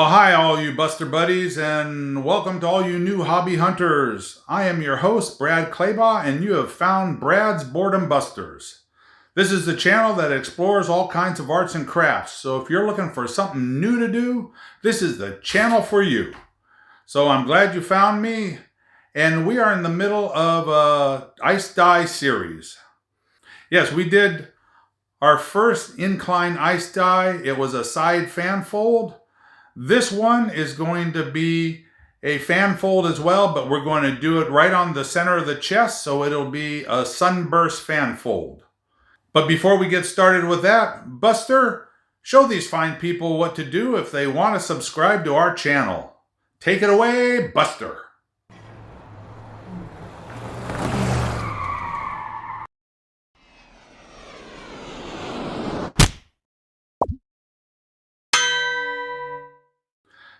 Well, hi all you Buster buddies, and welcome to all you new hobby hunters. I am your host, Brad Claybaugh, and you have found Brad's Boredom Busters. This is the channel that explores all kinds of arts and crafts, so if you're looking for something new to do, this is the channel for you. So I'm glad you found me, and we are in the middle of a ice dye series. Yes, we did our first Incline ice dye. It was a side fan fold. This one is going to be a fan fold as well, but we're going to do it right on the center of the chest, so it'll be a Sunburst fan fold. But before we get started with that, Buster, show these fine people what to do if they want to subscribe to our channel. Take it away, Buster.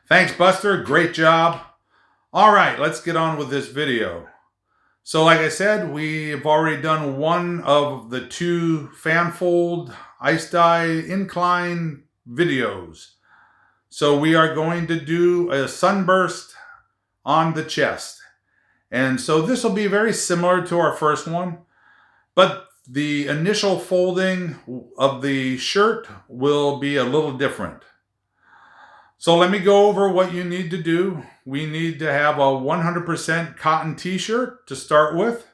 Thanks, Buster. Great job. All right, let's get on with this video. So like I said, we've already done one of the two fan fold ice dye incline videos. So we are going to do a Sunburst on the chest. And so this will be very similar to our first one, but the initial folding of the shirt will be a little different. So let me go over what you need to do. We need to have a 100% cotton t-shirt to start with.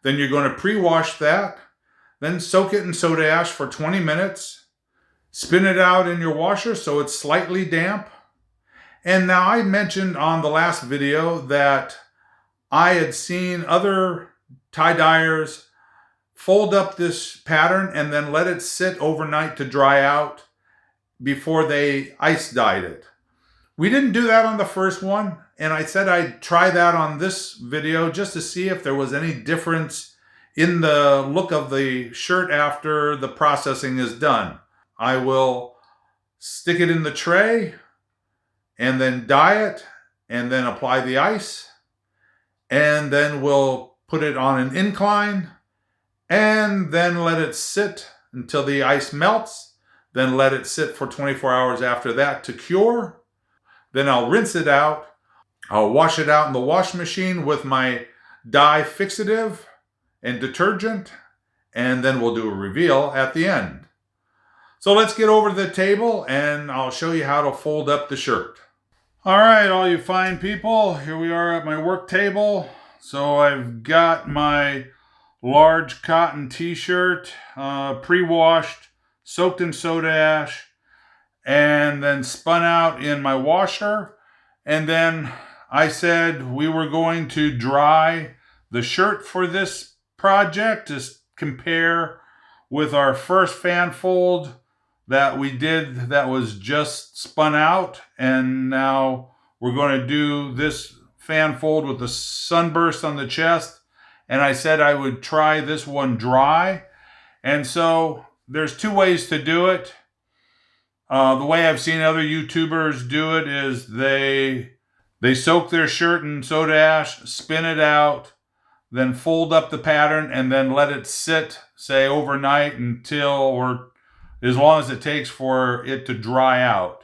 Then you're going to pre-wash that. Then soak it in soda ash for 20 minutes. Spin it out in your washer so it's slightly damp. And now I mentioned on the last video that I had seen other tie-dyers fold up this pattern and then let it sit overnight to dry out before they ice dyed it. We didn't do that on the first one, and I said I'd try that on this video just to see if there was any difference in the look of the shirt after the processing is done. I will stick it in the tray and then dye it and then apply the ice, and then we'll put it on an incline and then let it sit until the ice melts. Then let it sit for 24 hours after that to cure. Then I'll rinse it out. I'll wash it out in the wash machine with my dye fixative and detergent. And then we'll do a reveal at the end. So let's get over to the table and I'll show you how to fold up the shirt. All right, all you fine people, here we are at my work table. So I've got my large cotton t-shirt pre-washed, soaked in soda ash, and then spun out in my washer. And then I said we were going to dry the shirt for this project to compare with our first fan fold that we did that was just spun out. And now we're going to do this fan fold with the Sunburst on the chest. And I said I would try this one dry. And so there's two ways to do it. The way I've seen other YouTubers do it is they soak their shirt in soda ash, spin it out, then fold up the pattern, and then let it sit, say, overnight until, or as long as it takes for it to dry out.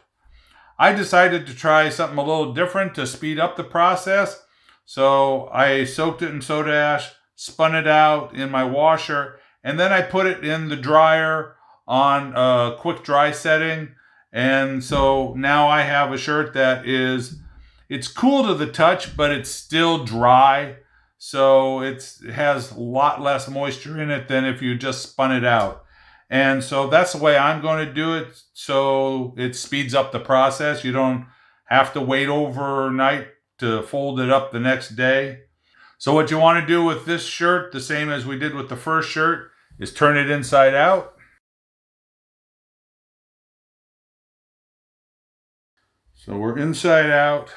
I decided to try something a little different to speed up the process. So I soaked it in soda ash, spun it out in my washer, and then I put it in the dryer on a quick dry setting. And so now I have a shirt that it's cool to the touch, but it's still dry. So it has a lot less moisture in it than if you just spun it out. And so that's the way I'm going to do it. So it speeds up the process. You don't have to wait overnight to fold it up the next day. So what you want to do with this shirt, the same as we did with the first shirt, is turn it inside out. So we're inside out,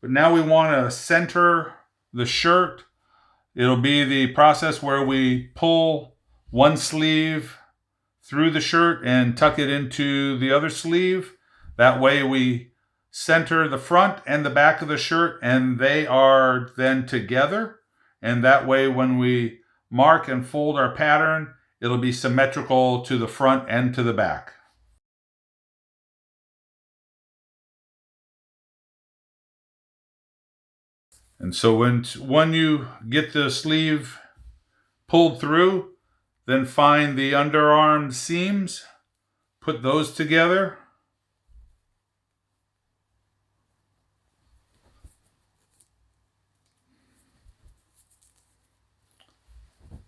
but now we want to center the shirt. It'll be the process where we pull one sleeve through the shirt and tuck it into the other sleeve. That way we center the front and the back of the shirt, and they are then together. And that way when we mark and fold our pattern, it'll be symmetrical to the front and to the back. And so when you get the sleeve pulled through, then find the underarm seams, put those together.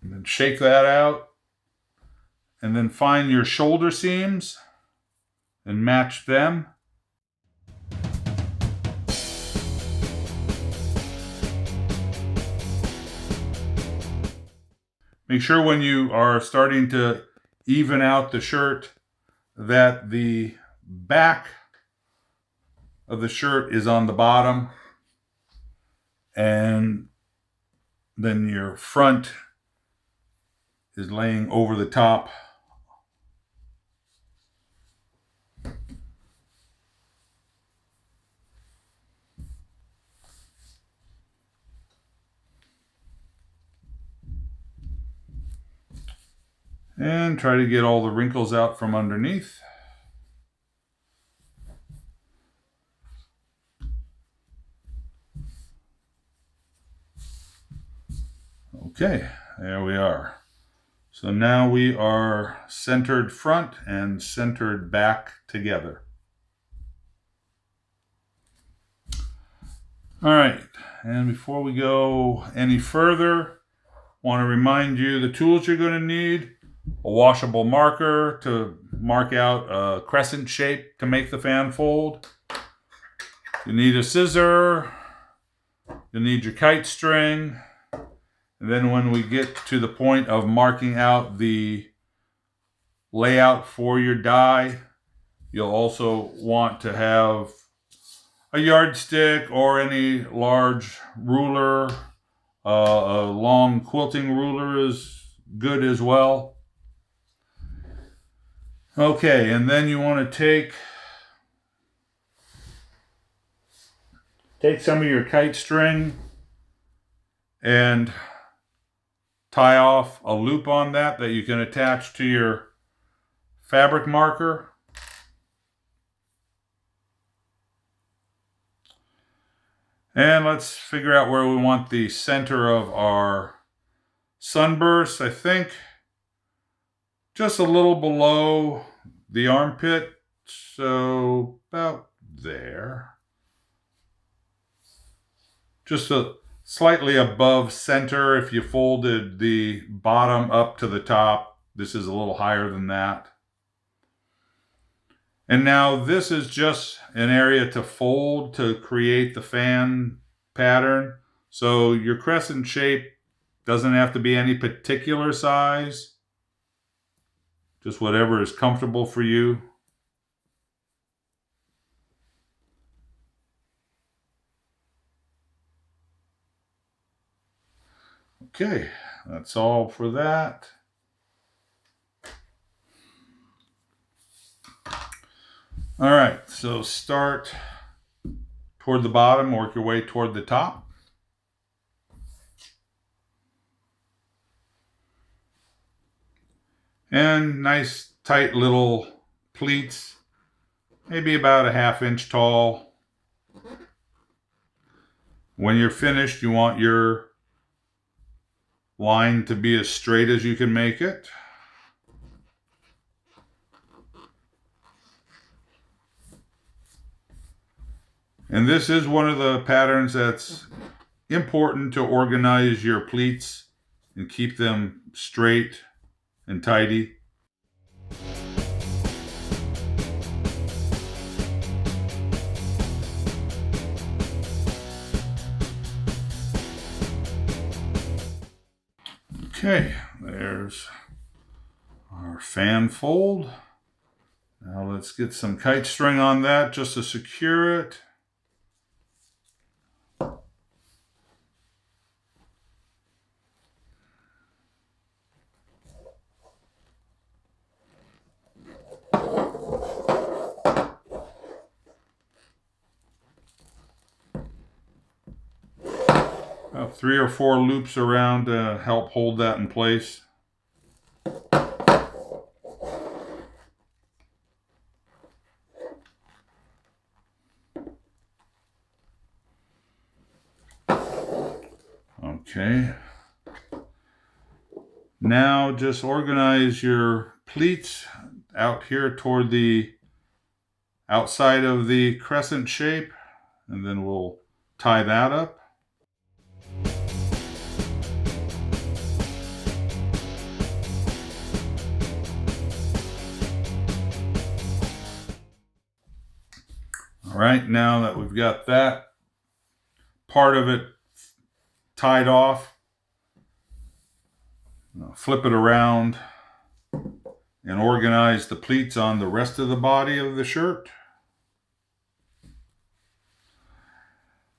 And then shake that out. And then find your shoulder seams and match them. Make sure when you are starting to even out the shirt that the back of the shirt is on the bottom and then your front is laying over the top. And try to get all the wrinkles out from underneath. Okay, there we are. So now we are centered front and centered back together. All right, and before we go any further, I want to remind you the tools you're going to need: a washable marker to mark out a crescent shape to make the fan fold. You need a scissor. You need your kite string. And then when we get to the point of marking out the layout for your die, you'll also want to have a yardstick or any large ruler. A long quilting ruler is good as well. Okay, and then you want to take some of your kite string and tie off a loop on that you can attach to your fabric marker. And let's figure out where we want the center of our sunburst. I think just a little below the armpit, so about there. Just slightly above center. If you folded the bottom up to the top, this is a little higher than that. And now this is just an area to fold to create the fan pattern. So your crescent shape doesn't have to be any particular size. Just whatever is comfortable for you. Okay, that's all for that. All right, so start toward the bottom, work your way toward the top. And nice tight little pleats, maybe about a 1/2 inch tall. When you're finished, you want your line to be as straight as you can make it. And this is one of the patterns that's important to organize your pleats and keep them straight and tidy. Okay, there's our fan fold. Now let's get some kite string on that just to secure it. About 3 or 4 loops around to help hold that in place. Okay. Now just organize your pleats out here toward the outside of the crescent shape, and then we'll tie that up. All right, now that we've got that part of it tied off, flip it around and organize the pleats on the rest of the body of the shirt.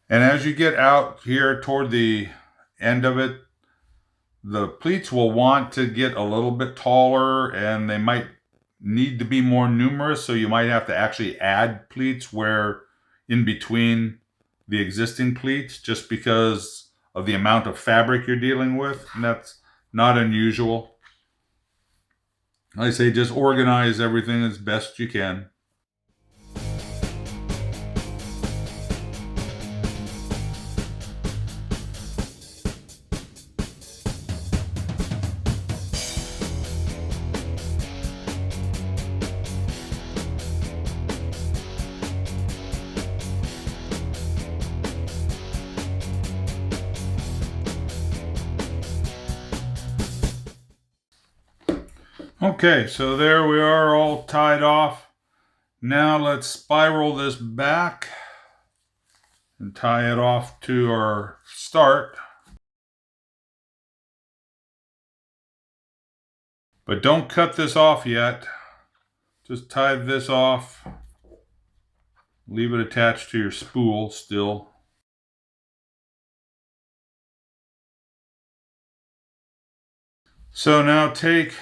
And as you get out here toward the end of it, the pleats will want to get a little bit taller, and they might need to be more numerous, so you might have to actually add pleats where in between the existing pleats, just because of the amount of fabric you're dealing with, and that's not unusual. Like I say, just organize everything as best you can. Okay, so there we are, all tied off. Now let's spiral this back and tie it off to our start. But don't cut this off yet. Just tie this off. Leave it attached to your spool still. So now take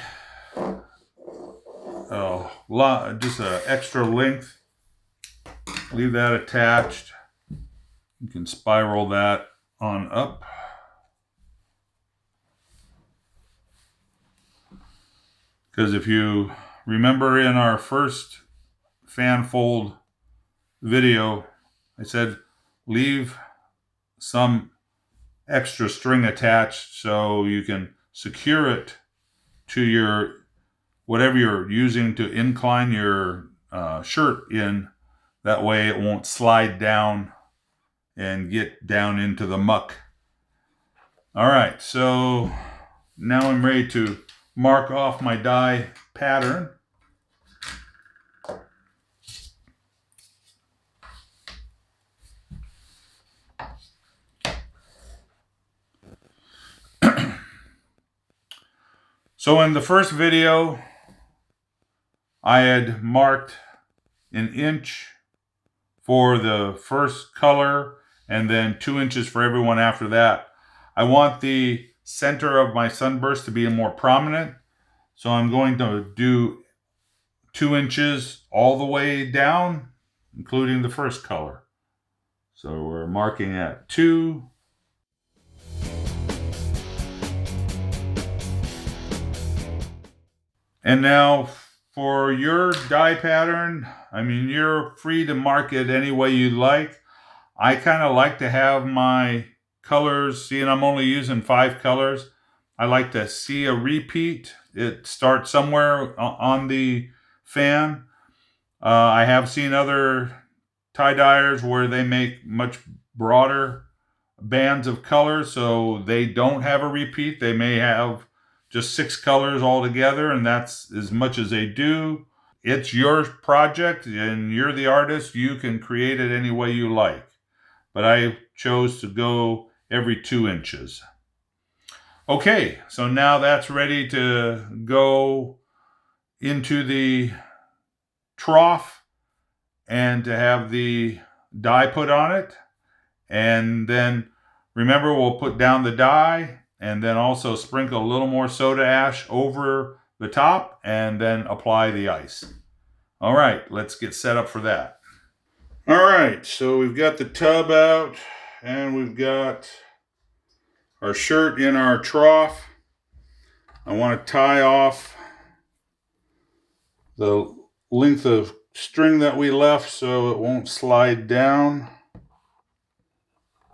just an extra length. Leave that attached. You can spiral that on up. Because if you remember in our first fan fold video, I said leave some extra string attached so you can secure it to your whatever you're using to incline your shirt in. That way it won't slide down and get down into the muck. All right, so now I'm ready to mark off my die pattern. So in the first video, I had marked an inch for the first color and then 2 inches for everyone after that. I want the center of my sunburst to be more prominent, so I'm going to do 2 inches all the way down, including the first color. So we're marking at 2. And now for your die pattern, I mean, you're free to mark it any way you like. I kind of like to have my colors, seeing I'm only using 5 colors, I like to see a repeat. It starts somewhere on the fan. I have seen other tie-dyers where they make much broader bands of colors, so they don't have a repeat. They may have just 6 colors altogether, and that's as much as they do. It's your project, and you're the artist. You can create it any way you like. But I chose to go every 2 inches. Okay, so now that's ready to go into the trough and to have the die put on it. And then remember, we'll put down the die and then also sprinkle a little more soda ash over the top and then apply the ice. All right, let's get set up for that. All right, so we've got the tub out and we've got our shirt in our trough. I want to tie off the length of string that we left so it won't slide down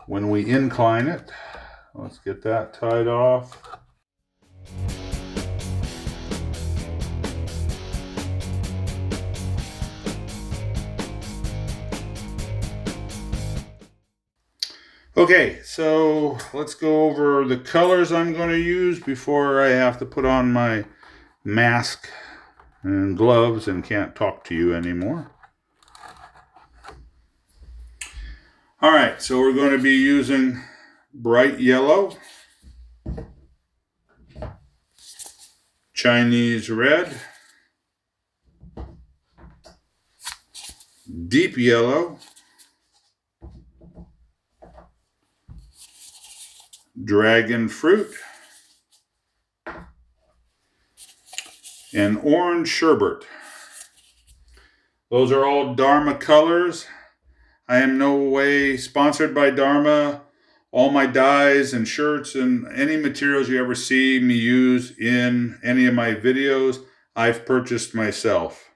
when we incline it. Let's get that tied off. Okay, so let's go over the colors I'm going to use before I have to put on my mask and gloves and can't talk to you anymore. All right, so we're going to be using bright yellow, Chinese red, deep yellow, dragon fruit, and orange sherbet. Those are all Dharma colors. I am no way sponsored by Dharma. All my dyes and shirts and any materials you ever see me use in any of my videos, I've purchased myself.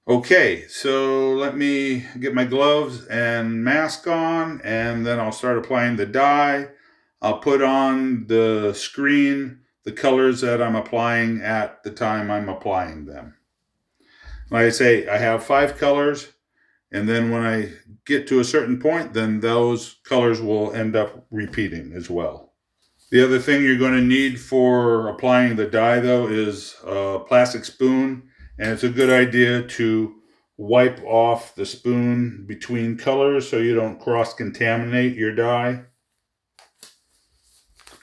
Okay, so let me get my gloves and mask on, and then I'll start applying the dye. I'll put on the screen the colors that I'm applying at the time I'm applying them. Like I say, I have 5 colors, and then when I get to a certain point, then those colors will end up repeating as well. The other thing you're going to need for applying the dye, though, is a plastic spoon. And it's a good idea to wipe off the spoon between colors so you don't cross-contaminate your dye.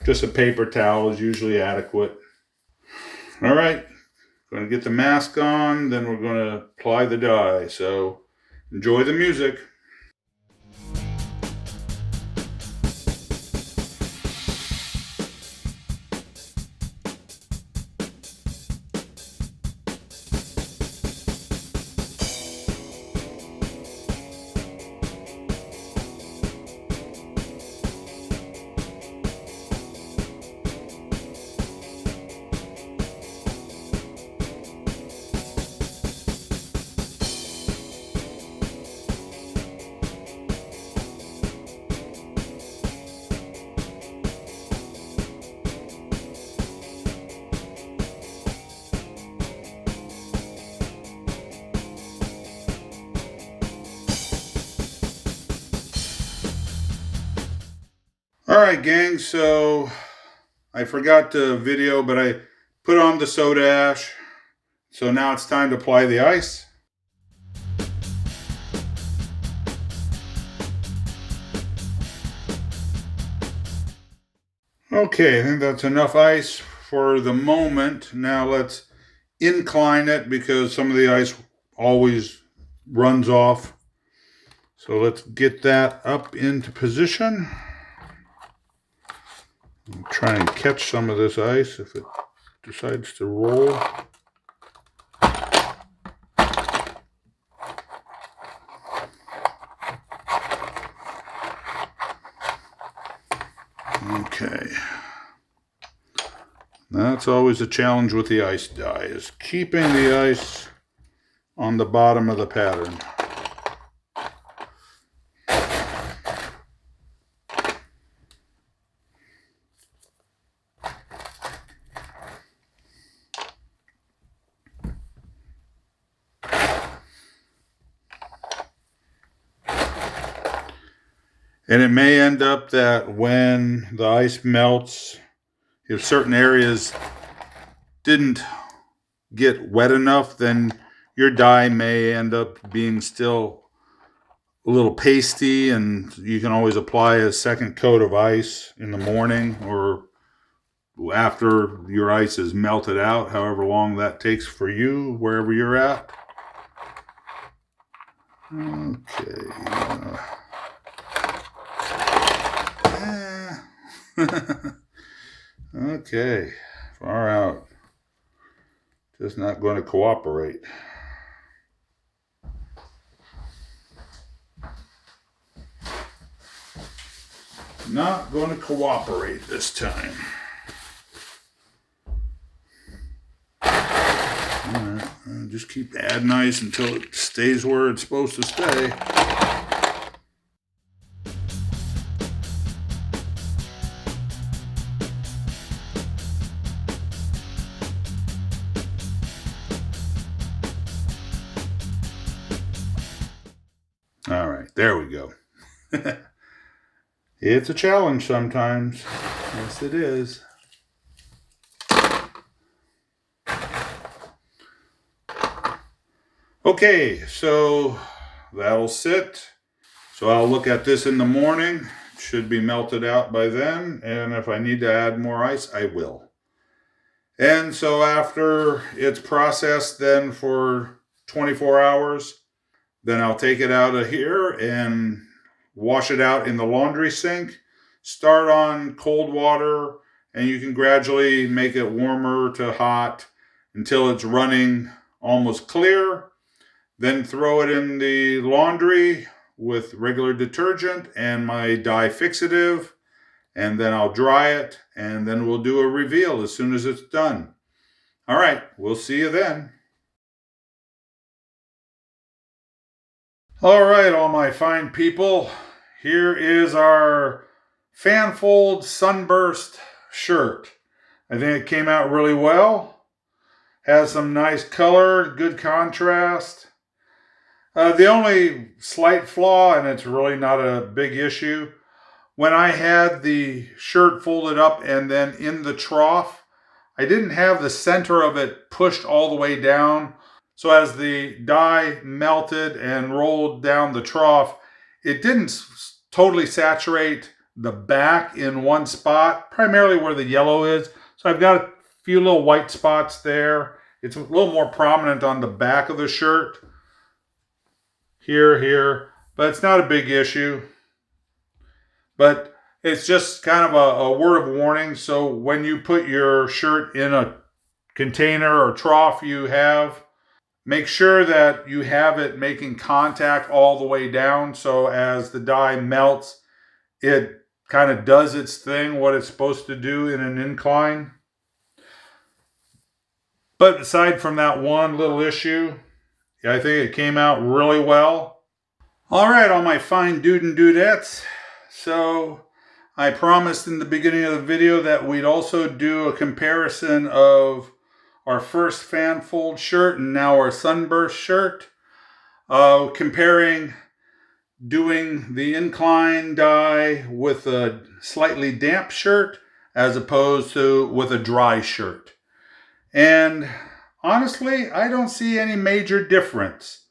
Just a paper towel is usually adequate. All right, going to get the mask on, then we're going to apply the dye. So enjoy the music. All right, gang, so I forgot to video, but I put on the soda ash. So now it's time to apply the ice. Okay, I think that's enough ice for the moment. Now let's incline it because some of the ice always runs off. So let's get that up into position. I'll try and catch some of this ice if it decides to roll. Okay. That's always a challenge with the ice dye, is keeping the ice on the bottom of the pattern. And it may end up that when the ice melts, if certain areas didn't get wet enough, then your dye may end up being still a little pasty, and you can always apply a second coat of ice in the morning or after your ice is melted out, however long that takes for you, wherever you're at. Okay. Okay, far out. Just not going to cooperate. Not going to cooperate this time. Alright, just keep adding ice until it stays where it's supposed to stay. All right, there we go. It's a challenge sometimes. Yes, it is. Okay, so that'll sit. So I'll look at this in the morning. It should be melted out by then. And if I need to add more ice, I will. And so after it's processed then for 24 hours, then I'll take it out of here and wash it out in the laundry sink. Start on cold water, and you can gradually make it warmer to hot until it's running almost clear. Then throw it in the laundry with regular detergent and my dye fixative, and then I'll dry it, and then we'll do a reveal as soon as it's done. All right, we'll see you then. All right, all my fine people, here is our fanfold Sunburst shirt. I think it came out really well. Has some nice color, good contrast. The only slight flaw, and it's really not a big issue, when I had the shirt folded up and then in the trough, I didn't have the center of it pushed all the way down. So as the dye melted and rolled down the trough, it didn't totally saturate the back in one spot, primarily where the yellow is. So I've got a few little white spots there. It's a little more prominent on the back of the shirt. Here, but it's not a big issue. But it's just kind of a word of warning. So when you put your shirt in a container or trough you have, make sure that you have it making contact all the way down. So as the dye melts, it kind of does its thing, what it's supposed to do in an incline. But aside from that one little issue, I think it came out really well. All right, all my fine dude and dudettes. So I promised in the beginning of the video that we'd also do a comparison of our first fanfold shirt and now our Sunburst shirt. Comparing doing the Incline dye with a slightly damp shirt as opposed to with a dry shirt. And honestly, I don't see any major difference.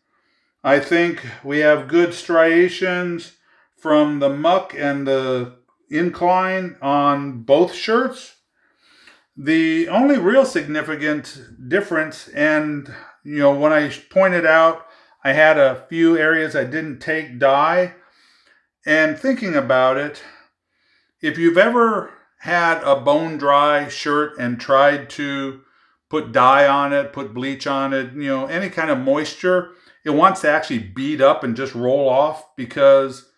I think we have good striations from the muck and the Incline on both shirts. The only real significant difference, and when I pointed out I had a few areas I didn't take dye, and thinking about it, if you've ever had a bone dry shirt and tried to put dye on it, put bleach on it, any kind of moisture, it wants to actually bead up and just roll off because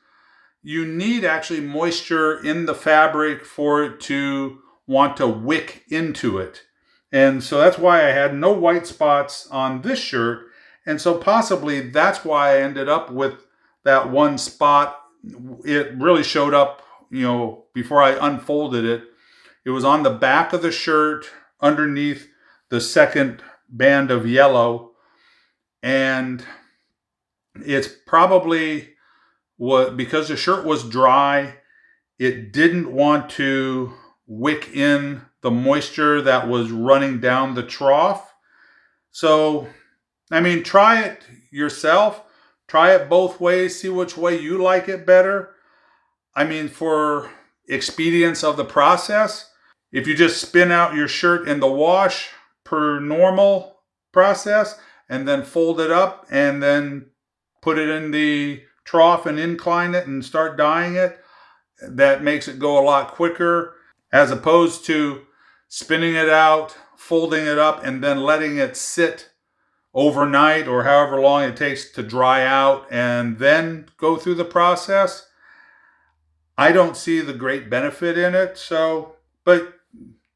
you need actually moisture in the fabric for it to want to wick into it. And so that's why I had no white spots on this shirt. And so possibly that's why I ended up with that one spot. It really showed up, before I unfolded it. It was on the back of the shirt underneath the second band of yellow. And it's probably because the shirt was dry, it didn't want to wick in the moisture that was running down the trough. So, try it yourself. Try it both ways. See which way you like it better. For expedience of the process, if you just spin out your shirt in the wash per normal process and then fold it up and then put it in the trough and incline it and start dyeing it, that makes it go a lot quicker as opposed to spinning it out, folding it up, and then letting it sit overnight or however long it takes to dry out and then go through the process. I don't see the great benefit in it. But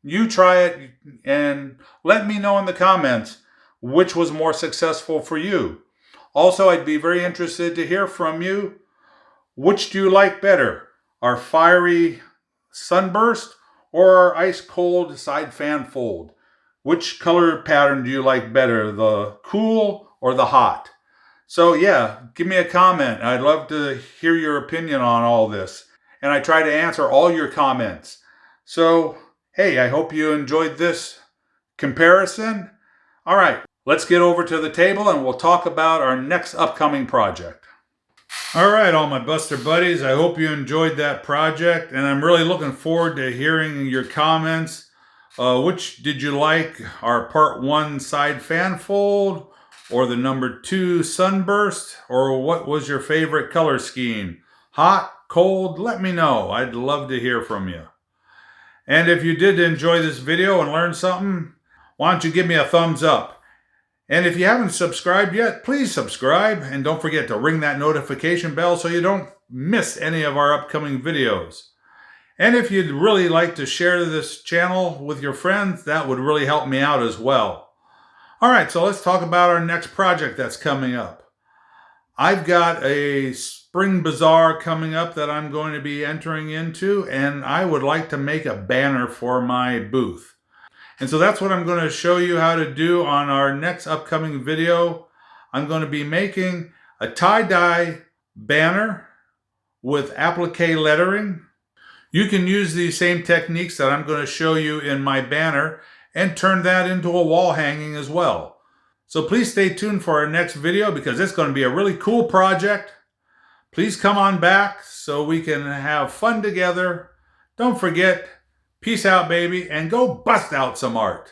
you try it and let me know in the comments which was more successful for you. Also, I'd be very interested to hear from you. Which do you like better? Our fiery Sunburst or our ice cold side fan fold? Which color pattern do you like better? The cool or the hot? So yeah, give me a comment. I'd love to hear your opinion on all this. And I try to answer all your comments. So, hey, I hope you enjoyed this comparison. All right, let's get over to the table and we'll talk about our next upcoming project. All right, all my Buster buddies, I hope you enjoyed that project, and I'm really looking forward to hearing your comments. Which did you like, our part 1 side fan fold, or the number 2 Sunburst, or what was your favorite color scheme? Hot, cold, let me know. I'd love to hear from you. And if you did enjoy this video and learn something, why don't you give me a thumbs up? And if you haven't subscribed yet, please subscribe. And don't forget to ring that notification bell so you don't miss any of our upcoming videos. And if you'd really like to share this channel with your friends, that would really help me out as well. All right, so let's talk about our next project that's coming up. I've got a spring bazaar coming up that I'm going to be entering into, and I would like to make a banner for my booth. And so that's what I'm going to show you how to do on our next upcoming video. I'm going to be making a tie-dye banner with applique lettering. You can use these same techniques that I'm going to show you in my banner and turn that into a wall hanging as well. So please stay tuned for our next video because it's going to be a really cool project. Please come on back so we can have fun together. Don't forget, peace out, baby, and go bust out some art.